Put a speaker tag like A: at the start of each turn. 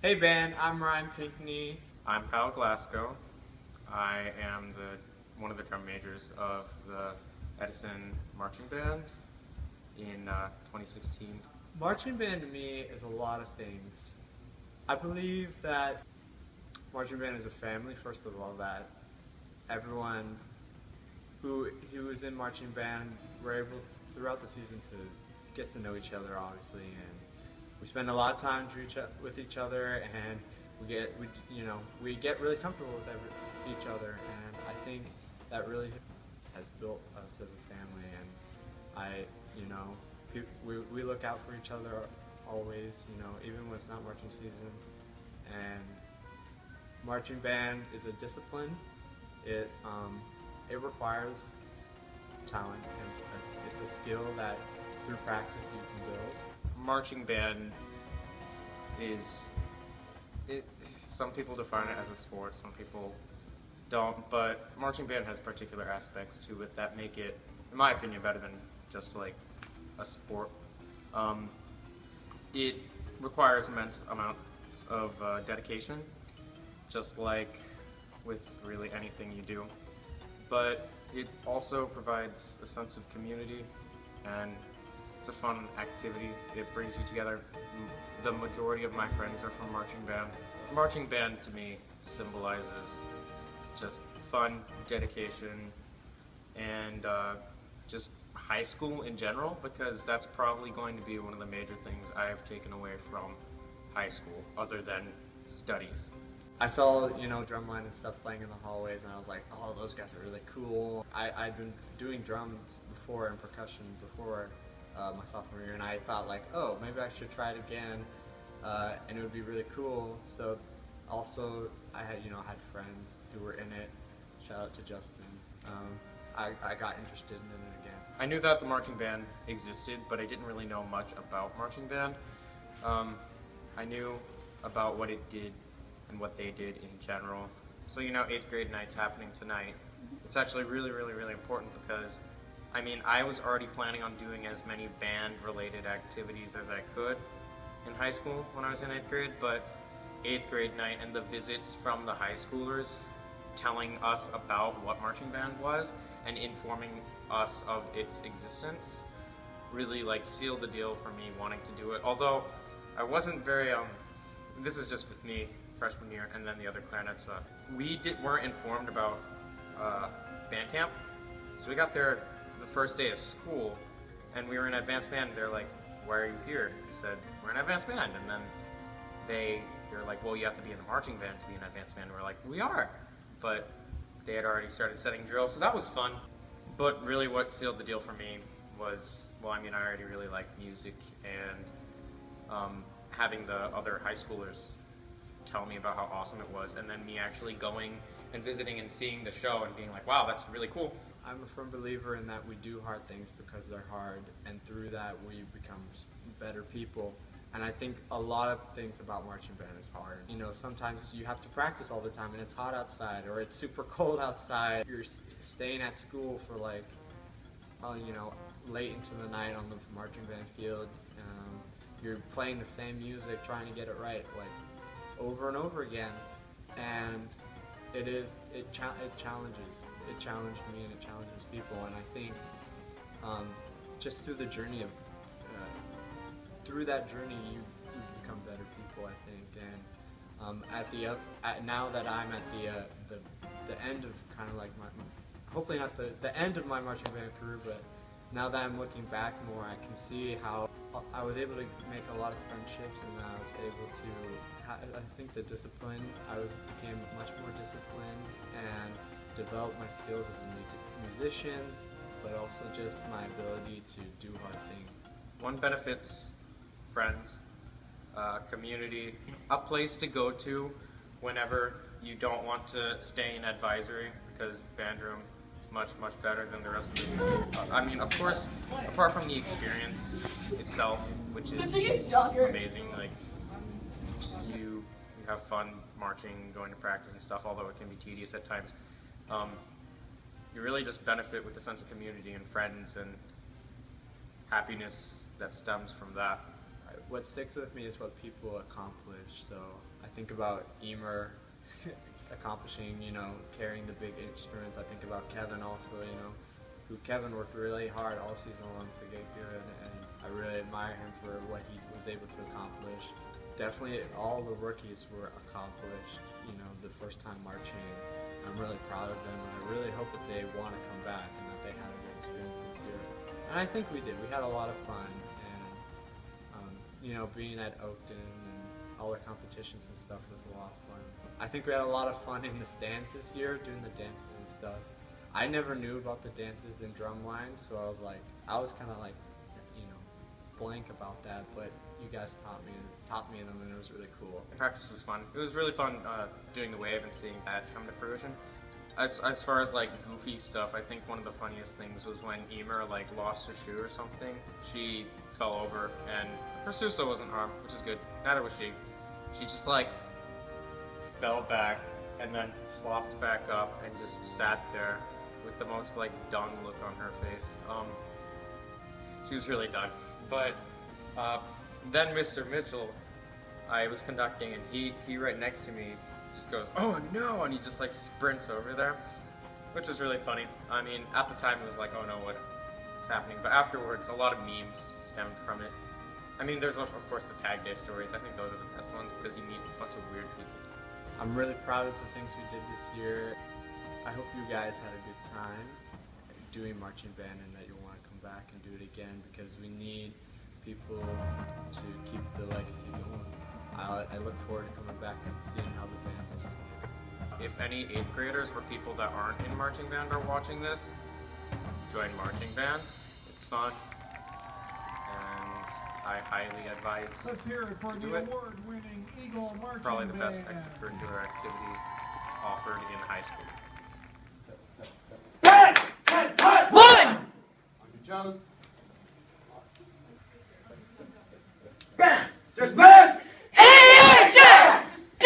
A: Hey band, I'm Ryan Pinkney.
B: I'm Kyle Glasgow. I am one of the drum majors of the Edison marching band in 2016.
A: Marching band to me is a lot of things. I believe that marching band is a family, first of all, that everyone who is in marching band were able to, throughout the season to get to know each other, obviously, and we spend a lot of time with each other, and we get really comfortable with each other, and I think that really has built us as a family. And we look out for each other always, even when it's not marching season. And marching band is a discipline. It requires talent, and it's a skill that through practice you can build.
B: Marching band some people define it as a sport, some people don't, but marching band has particular aspects to it that make it, in my opinion, better than just like a sport. It requires immense amounts of dedication, just like with really anything you do, but it also provides a sense of community, and it's a fun activity. It brings you together. The majority of my friends are from marching band. Marching band to me symbolizes just fun, dedication, and just high school in general, because that's probably going to be one of the major things I have taken away from high school, other than studies.
A: I saw, drumline and stuff playing in the hallways, and I was like, oh, those guys are really cool. I'd been doing drums before and percussion before my sophomore year, and I thought like, oh, maybe I should try it again, and it would be really cool. So also I had friends who were in it. Shout out to Justin. I got interested in it again.
B: I knew that the marching band existed, but I didn't really know much about marching band. I knew about what it did and what they did in general. So 8th grade night's happening tonight. It's actually really, really, really important because I was already planning on doing as many band-related activities as I could in high school when I was in 8th grade, but 8th grade night and the visits from the high schoolers telling us about what marching band was and informing us of its existence really sealed the deal for me wanting to do it. Although I wasn't very, this is just with me, freshman year, and then the other clarinets, we weren't informed about band camp, so we got there the first day of school, and we were in advanced band, and they're like, why are you here? We said, we're in advanced band, and then they're like, well, you have to be in the marching band to be in advanced band, and we're like, we are, but they had already started setting drills, so that was fun. But really what sealed the deal for me was, I already really liked music, and having the other high schoolers tell me about how awesome it was, and then me actually going and visiting and seeing the show and being like, wow, that's really cool.
A: I'm a firm believer in that we do hard things because they're hard, and through that we become better people. And I think a lot of things about marching band is hard. Sometimes you have to practice all the time, and it's hot outside, or it's super cold outside. You're staying at school for late into the night on the marching band field. You're playing the same music, trying to get it right, over and over again, and it challenges. It challenged me, and it challenges people, and I think just through the journey through that journey you become better people, I think. And now that I'm at the end of kind of like hopefully not the end of my marching band career, but now that I'm looking back more, I can see how I was able to make a lot of friendships, and I was able to, I think the discipline, became much more disciplined and developed my skills as a musician, but also just my ability to do hard things.
B: One benefits friends, community, a place to go to whenever you don't want to stay in advisory, because the band room is much, much better than the rest of the school. Of course, apart from the experience itself, which is amazing, you have fun marching, going to practice and stuff, although it can be tedious at times. You really just benefit with the sense of community and friends and happiness that stems from that.
A: What sticks with me is what people accomplish. So think about Emer accomplishing, carrying the big instruments. I think about Kevin also, who Kevin worked really hard all season long to get good, and I really admire him for what he was able to accomplish. Definitely all the rookies were accomplished, the first time marching. I'm really proud of them, and I really hope that they want to come back and that they had a good experience this year. And I think we did. We had a lot of fun, and being at Oakton and all the competitions and stuff was a lot of fun. I think we had a lot of fun in the stands this year, doing the dances and stuff. I never knew about the dances in drumline, so I was kind of like, blank about that, but you guys taught me them, and it was really cool.
B: The practice was fun. It was really fun doing the wave and seeing that come to fruition. As far as like goofy stuff, I think one of the funniest things was when Emer lost her shoe or something. She fell over, and her Suso wasn't harmed, which is good. Neither was she. She just fell back and then flopped back up and just sat there with the most done look on her face. She was really done. But then Mr. Mitchell, I was conducting, and he right next to me just goes, "Oh no!" and he just sprints over there, which was really funny. I mean, at the time it was "Oh no, what's happening?" But afterwards, a lot of memes stemmed from it. I mean, there's of course the tag day stories. I think those are the best ones because you meet a bunch of weird people.
A: I'm really proud of the things we did this year. I hope you guys had a good time doing marching band, and that you'll want to come back and do it again, because we need people to keep the legacy going. I look forward to coming back and seeing how the band is.
B: If any 8th graders or people that aren't in marching band are watching this, join marching band. It's fun, and I highly advise
C: Let's hear it for
B: to
C: the
B: do it.
C: award-winning Eagle Marching
B: Probably the best
C: Band.
B: extracurricular activity offered in high school.
D: One!
A: On your toes.